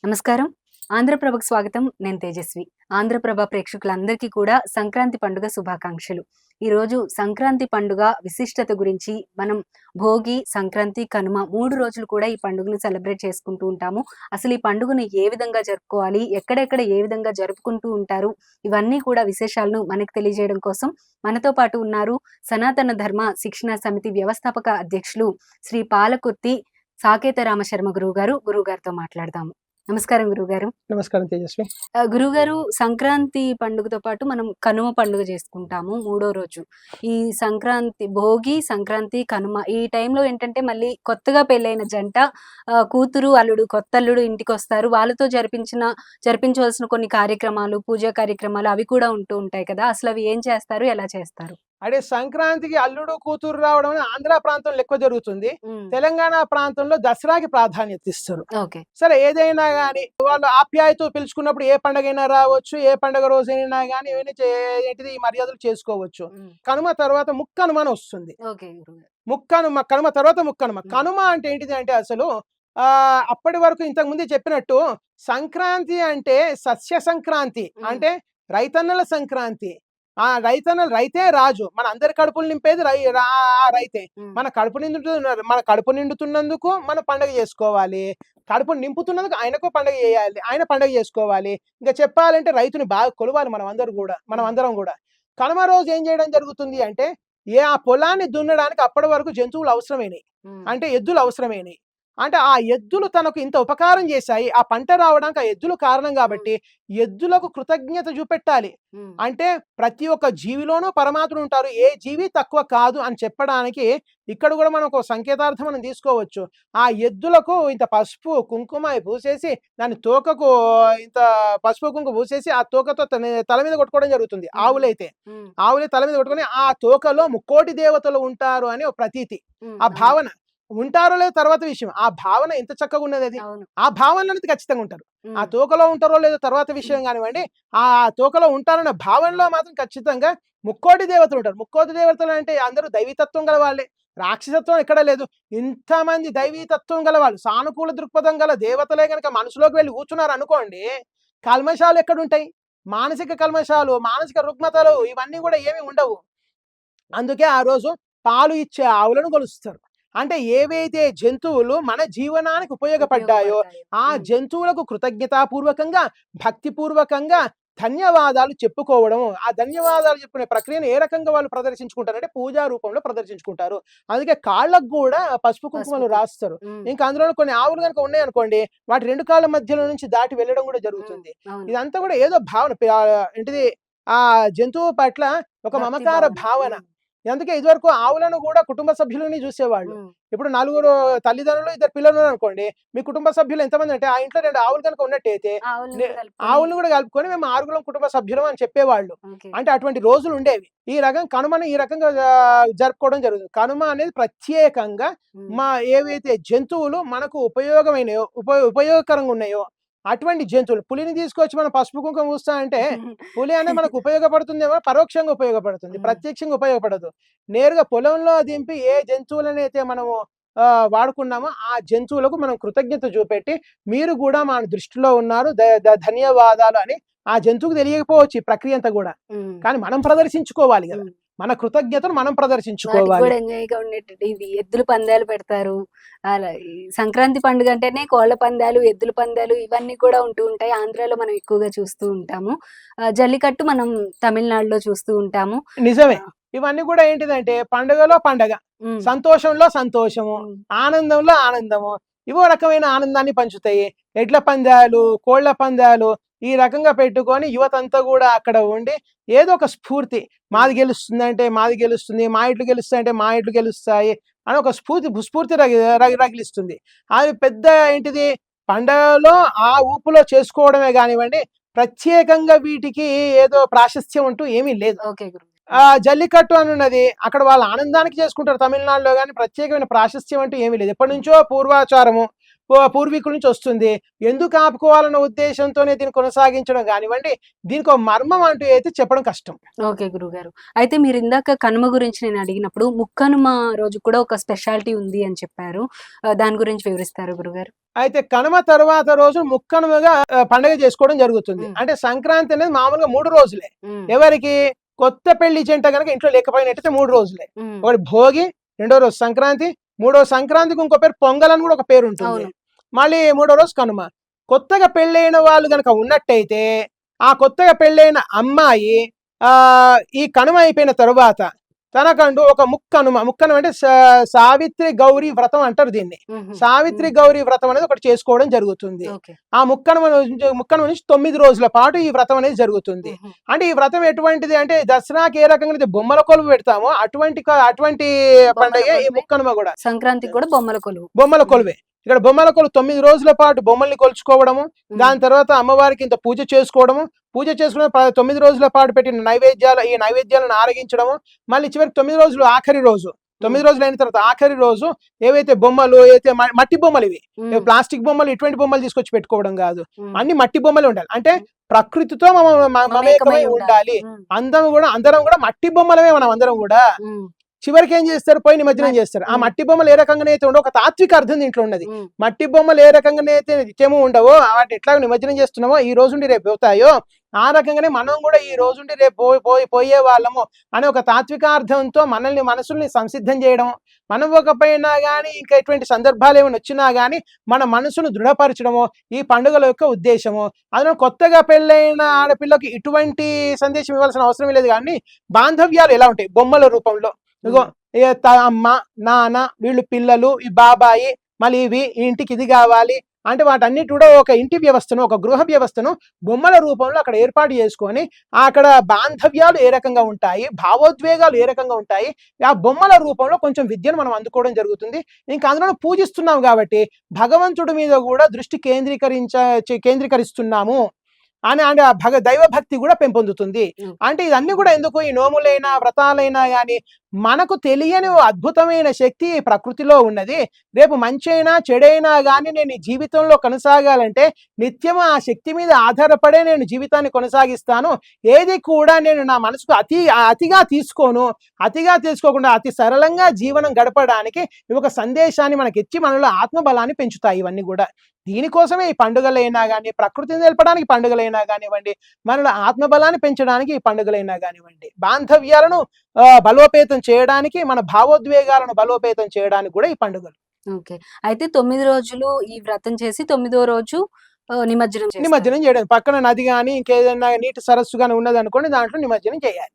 నమస్కారం. ఆంధ్రప్రభకు స్వాగతం. నేను తేజస్వి. ఆంధ్రప్రభ ప్రేక్షకులందరికీ కూడా సంక్రాంతి పండుగ శుభాకాంక్షలు. ఈరోజు సంక్రాంతి పండుగ విశిష్టత గురించి మనం భోగి, సంక్రాంతి, కనుమ 3 రోజులు కూడా ఈ పండుగను సెలబ్రేట్ చేసుకుంటూ ఉంటాము. అసలు ఈ పండుగను ఏ విధంగా జరుపుకోవాలి? ఎక్కడెక్కడ ఏ విధంగా జరుపుకుంటూ ఉంటారు? ఇవన్నీ కూడా విశేషాలను మనకు తెలియజేయడం కోసం మనతో పాటు ఉన్నారు సనాతన ధర్మ శిక్షణా సమితి వ్యవస్థాపక అధ్యక్షులు శ్రీ పాలకుర్తి సాకేత రామశర్మ గురువుగారితో మాట్లాడదాము. నమస్కారం గురువుగారు. నమస్కారం తేజస్వి. గురువుగారు, సంక్రాంతి పండుగతో పాటు మనం కనుమ పండుగ చేసుకుంటాము మూడో రోజు. ఈ సంక్రాంతి భోగి, సంక్రాంతి, కనుమ ఈ టైంలో ఏంటంటే మళ్ళీ కొత్తగా పెళ్ళైన జంట కూతురు, అల్లుడు కొత్తల్లుడు ఇంటికొస్తారు. వాళ్ళతో జరిపించవలసిన కొన్ని కార్యక్రమాలు, పూజా కార్యక్రమాలు అవి కూడా ఉంటూ ఉంటాయి కదా! అసలవి ఏం చేస్తారు? ఎలా చేస్తారు? అంటే సంక్రాంతికి అల్లుడు కూతురు రావడం అనేది ఆంధ్ర ప్రాంతంలో ఎక్కువ జరుగుతుంది. తెలంగాణ ప్రాంతంలో దసరాకి ప్రాధాన్యత ఇస్తారు. ఓకే. సరే, ఏదైనా గాని వాళ్ళు ఆప్యాయతో పిలుచుకున్నప్పుడు ఏ పండగైనా రావచ్చు, ఏ పండగ రోజైనా గాని ఏమైనా ఏంటిది ఈ మర్యాదలు చేసుకోవచ్చు. కనుమ తర్వాత ముక్కనుమ అని వస్తుంది. ఓకే గురువుగారు. కనుమ తర్వాత ముక్కనుమ. కనుమ అంటే ఏంటిది అంటే అసలు అప్పటి వరకు ఇంతకు ముందే చెప్పినట్టు సంక్రాంతి అంటే సస్య సంక్రాంతి, అంటే రైతన్నల సంక్రాంతి. రైతే రాజు. మన అందరి కడుపులు నింపేది రైతే. మన కడుపు నిండుతున్నందుకు మనం పండుగ చేసుకోవాలి. కడుపు నింపుతున్నందుకు ఆయనకు పండుగ చేయాలి. ఆయన పండుగ చేసుకోవాలి. ఇంకా చెప్పాలంటే రైతుని బాగా కొలవాలి మనం అందరం కూడా. కనుమ రోజు ఏం చేయడం జరుగుతుంది అంటే ఆ పొలాన్ని దున్నడానికి అప్పటి వరకు జంతువులు అవసరమైనవి, అంటే ఎద్దులు అవసరమైనవి. అంటే ఆ ఎద్దులు తనకు ఇంత ఉపకారం చేశాయి, ఆ పంట రావడానికి ఆ ఎద్దులు కారణం కాబట్టి ఎద్దులకు కృతజ్ఞత చూపెట్టాలి. అంటే ప్రతి ఒక్క జీవిలోనూ పరమాత్ముడు ఉంటారు, ఏ జీవి తక్కువ కాదు అని చెప్పడానికి ఇక్కడ కూడా మనం ఒక సంకేతార్థం మనం తీసుకోవచ్చు. ఆ ఎద్దులకు ఇంత పసుపు కుంకుమ పూసేసి దాని తోకకు ఇంత పసుపు కుంకుమ పూసేసి ఆ తోకతో తల మీద కొట్టుకోవడం జరుగుతుంది. ఆవులే తల మీద కొట్టుకొని ఆ తోకలో ముక్కోటి దేవతలు ఉంటారు అని ఒక ప్రతీతి. ఆ భావన ఉంటారో లేదో తర్వాత విషయం, ఆ భావన ఎంత చక్కగా ఉన్నది. అది ఆ భావనలో అనేది ఖచ్చితంగా ఉంటారు. ఆ తోకలో ఉంటారో లేదో తర్వాత విషయం కానివ్వండి, ఆ తోకలో ఉంటారన్న భావనలో మాత్రం ఖచ్చితంగా ముక్కోటి దేవతలు ఉంటారు. ముక్కోటి దేవతలు అంటే అందరూ దైవీతత్వం గల వాళ్ళే, రాక్షసత్వం ఎక్కడ లేదు. ఇంతమంది దైవీతత్వం గల వాళ్ళు, సానుకూల దృక్పథం గల దేవతలే కనుక మనసులోకి వెళ్ళి కూర్చున్నారు అనుకోండి, కల్మషాలు ఎక్కడుంటాయి? మానసిక కల్మషాలు, మానసిక రుగ్మతలు ఇవన్నీ కూడా ఏమీ ఉండవు. అందుకే ఆ రోజు పాలు ఇచ్చే ఆవులను కొలుస్తారు. అంటే ఏవైతే జంతువులు మన జీవనానికి ఉపయోగపడ్డాయో ఆ జంతువులకు కృతజ్ఞతాపూర్వకంగా, భక్తిపూర్వకంగా ధన్యవాదాలు చెప్పుకోవడం. ఆ ధన్యవాదాలు చెప్పుకునే ప్రక్రియను ఏ రకంగా వాళ్ళు ప్రదర్శించుకుంటారంటే పూజా రూపంలో ప్రదర్శించుకుంటారు. అందుకే కాళ్ళకు కూడా పసుపు కుంకుమలు రాస్తారు. ఇంకా అందులో కొన్ని ఆవులు కనుక ఉన్నాయనుకోండి, వాటి 2 కాళ్ళ మధ్యలో నుంచి దాటి వెళ్ళడం కూడా జరుగుతుంది. ఇదంతా కూడా ఏదో భావన, ఏంటిది ఆ జంతువు పట్ల ఒక మమకార భావన. అందుకే ఇదివరకు ఆవులను కూడా కుటుంబ సభ్యులని చూసేవాళ్ళు. ఇప్పుడు 4 తల్లిదండ్రులు 2 పిల్లలు అనుకోండి, మీ కుటుంబ సభ్యులు ఎంతమంది అంటే ఆ ఇంట్లో 2 ఆవులు కనుక ఉన్నట్టయితే ఆవులను కూడా కలుపుకొని మేము 6 కుటుంబ సభ్యులం అని చెప్పేవాళ్ళు. అంటే అటువంటి రోజులు ఉండేవి. ఈ కనుమని ఈ రకంగా జరుపుకోవడం జరుగుతుంది. కనుమ అనేది ప్రత్యేకంగా ఏవైతే జంతువులు మనకు ఉపయోగకరంగా ఉన్నాయో అటువంటి జంతువులు, పులిని తీసుకొచ్చి మనం పసుపు కుంకుమ పూస్తా అంటే పులి అనేది మనకు ఉపయోగపడుతుందేమో, పరోక్షంగా ఉపయోగపడుతుంది, ప్రత్యక్షంగా ఉపయోగపడదు. నేరుగా పొలంలో దింపి ఏ జంతువులనైతే మనము వాడుకున్నామో ఆ జంతువులకు మనం కృతజ్ఞత చూపెట్టి మీరు కూడా మన దృష్టిలో ఉన్నారు, ధన్యవాదాలు అని ఆ జంతువుకు తెలియకపోవచ్చు ఈ ప్రక్రియ అంతా కూడా. కానీ మనం ప్రదర్శించుకోవాలి కదా, మన కృతజ్ఞతను మనం ప్రదర్శించుకోవాలి. ఎంజాయ్గా ఉండేటట్టు ఇవి ఎద్దుల పందాలు పెడతారు. అలా సంక్రాంతి పండుగ అంటేనే కోళ్ల పందాలు, ఎద్దుల పందాలు ఇవన్నీ కూడా ఉంటూ ఉంటాయి. ఆంధ్రాలో మనం ఎక్కువగా చూస్తూ ఉంటాము. జల్లికట్టు మనం తమిళనాడులో చూస్తూ ఉంటాము. నిజమే. ఇవన్నీ కూడా ఏంటిదంటే పండుగలో పండగ, సంతోషంలో సంతోషము, ఆనందంలో ఆనందము. ఇవో రకమైన ఆనందాన్ని పంచుతాయి. ఎడ్ల పందాలు, కోళ్ల పందాలు ఈ రకంగా పెట్టుకొని యువతంతా కూడా అక్కడ ఉండి ఏదో ఒక స్ఫూర్తి, మాది గెలుస్తుందంటే మాది గెలుస్తుంది, మా ఇట్లు గెలుస్తాయంటే మా ఇట్లు గెలుస్తాయి అని ఒక స్ఫూర్తి రగిలిస్తుంది. అది పెద్ద ఏంటిది పండగలో ఆ ఊపులో చేసుకోవడమే కానివ్వండి, ప్రత్యేకంగా వీటికి ఏదో ప్రాశస్త్యం అంటూ ఏమీ లేదు. జల్లికట్టు అని ఉన్నది, అక్కడ వాళ్ళ ఆనందానికి చేసుకుంటారు తమిళనాడులో, కానీ ప్రత్యేకమైన ప్రాశస్త్యం అంటూ ఏమీ లేదు. ఎప్పటి నుంచో పూర్వాచారము, పూర్వీకుల నుంచి వస్తుంది. ఎందుకు ఆపుకోవాలన్న ఉద్దేశంతోనే దీన్ని కొనసాగించడం కానివ్వండి, దీనికి ఒక మర్మం అంటూ అయితే చెప్పడం కష్టం. ఓకే గురుగారు. అయితే మీరు ఇందాక కనుమ గురించి నేను అడిగినప్పుడు ముక్కనుమ రోజు కూడా ఒక స్పెషాలిటీ ఉంది అని చెప్పారు. దాని గురించి వివరిస్తారా గురుగారు? అయితే కనుమ తర్వాత రోజు ముక్కనుమగా పండగ చేసుకోవడం జరుగుతుంది. అంటే సంక్రాంతి అనేది మామూలుగా 3 రోజులే. ఎవరికి? కొత్త పెళ్లి జంట గనక ఇంట్లో లేకపోయినట్టయితే 3 రోజులే. ఒకటి భోగి, రెండో రోజు సంక్రాంతి, మూడో సంక్రాంతికి ఇంకో పేరు పొంగల్ అని కూడా ఒక పేరు ఉంటుంది. మళ్ళీ మూడో రోజు కనుమ. కొత్తగా పెళ్ళైన వాళ్ళు గనక ఉన్నట్టయితే ఆ కొత్తగా పెళ్ళైన అమ్మాయి ఈ కనుమ అయిపోయిన తరువాత తనకంటూ ఒక ముక్కనుమ అంటే సావిత్రి గౌరీ వ్రతం అంటారు దీన్ని. సావిత్రి గౌరీ వ్రతం అనేది ఒకటి చేసుకోవడం జరుగుతుంది. ఆ ముక్కనుమ నుంచి 9 రోజుల పాటు ఈ వ్రతం అనేది జరుగుతుంది. అంటే ఈ వ్రతం ఎటువంటిది అంటే దసరాకి ఏ రకంగా బొమ్మల కొలువు పెడతామో అటువంటి పండుగ ఈ ముక్కనుమ కూడా. సంక్రాంతికి కూడా బొమ్మల కొలువే. ఇక్కడ బొమ్మల కొలువు 9 రోజుల పాటు బొమ్మల్ని కొలుచుకోవడము, దాని తర్వాత అమ్మవారికి ఇంత పూజ చేసుకోవడము, పూజ చేసుకుని 9 రోజుల పాటు పెట్టిన ఈ నైవేద్యాలను ఆరగించడము, మళ్ళీ చివరికి 9 రోజులు ఆఖరి రోజు 9 రోజులు అయిన తర్వాత ఆఖరి రోజు ఏవైతే బొమ్మలు అయితే మట్టి బొమ్మలు, ఇవి ప్లాస్టిక్ బొమ్మలు ఇటువంటి బొమ్మలు తీసుకొచ్చి పెట్టుకోవడం కాదు, అన్ని మట్టి బొమ్మలు ఉండాలి. అంటే ప్రకృతితో మమేకమై ఉండాలి. అందరం కూడా మట్టి బొమ్మలమే మనం అందరం కూడా. చివరికి ఏం చేస్తారు? పోయి నిమజ్జనం చేస్తారు. ఆ మట్టి బొమ్మలు ఏ రకంగానైతే ఉండవు, ఒక తాత్విక అర్థం దీంట్లో ఉన్నది. మట్టి బొమ్మలు ఏ రకంగానైతే నిత్యము ఉండవో, వాటిని ఎట్లా నిమజ్జనం చేస్తున్నామో ఈ రోజుండి రేపు పోతాయో, ఆ రకంగానే మనం కూడా ఈ రోజుండి రేపు పోయే వాళ్ళము అనే ఒక తాత్వికార్థంతో మనసుల్ని సంసిద్ధం చేయడం, మనం ఒకపైనా కానీ ఇంకా ఎటువంటి సందర్భాలు ఏమైనా వచ్చినా కానీ మన మనసును దృఢపరచడము ఈ పండుగల యొక్క ఉద్దేశము. అందులో కొత్తగా పెళ్ళైన ఆడపిల్లకి ఇటువంటి సందేశం ఇవ్వాల్సిన అవసరం లేదు. కానీ బాంధవ్యాలు ఎలా ఉంటాయి బొమ్మల రూపంలో, ఇగో అమ్మ నాన్న వీళ్ళు పిల్లలు, ఈ బాబాయి, మళ్ళీ ఇవి ఇంటికి ఇది కావాలి అంటే వాటన్నిటి కూడా ఒక ఇంటి వ్యవస్థను, ఒక గృహ వ్యవస్థను బొమ్మల రూపంలో అక్కడ ఏర్పాటు చేసుకొని అక్కడ బాంధవ్యాలు ఏ రకంగా ఉంటాయి, భావోద్వేగాలు ఏ రకంగా ఉంటాయి, ఆ బొమ్మల రూపంలో కొంచెం విద్యను మనం అందుకోవడం జరుగుతుంది. ఇంకా అందులో పూజిస్తున్నాం కాబట్టి భగవంతుడి మీద కూడా దృష్టి కేంద్రీకరిస్తున్నాము అని అంటే ఆ దైవ భక్తి కూడా పెంపొందుతుంది. అంటే ఇదన్నీ కూడా ఎందుకు? ఈ నోములైనా వ్రతాలైనా కానీ మనకు తెలియని అద్భుతమైన శక్తి ప్రకృతిలో ఉన్నది. రేపు మంచి అయినా చెడైనా కానీ నేను ఈ జీవితంలో కొనసాగాలంటే నిత్యం ఆ శక్తి మీద ఆధారపడే నేను జీవితాన్ని కొనసాగిస్తాను. ఏది కూడా నేను నా మనసుకు అతిగా తీసుకోకుండా అతి సరళంగా జీవనం గడపడానికి ఒక సందేశాన్ని మనకి ఇచ్చి మనలో ఆత్మబలాన్ని పెంచుతాయి. ఇవన్నీ కూడా దీనికోసమే ఈ పండుగలైనా కానీ, ప్రకృతిని తెలపడానికి పండుగలైనా కానివ్వండి, మనలో ఆత్మబలాన్ని పెంచడానికి ఈ పండుగలైనా కానివ్వండి, బాంధవ్యాలను బలోపేతం చేయడానికి, మన భావోద్వేగాలను బలోపేతం చేయడానికి కూడా ఈ పండుగలు. ఓకే. అయితే 9 రోజులు ఈ వ్రతం చేసి 9వ రోజు నిమజ్జనం చేయడం. పక్కన నది కానీ ఇంకేదైనా నీటి సరస్సు కానీ ఉన్నది అనుకోండి, దాంట్లో నిమజ్జనం చేయాలి.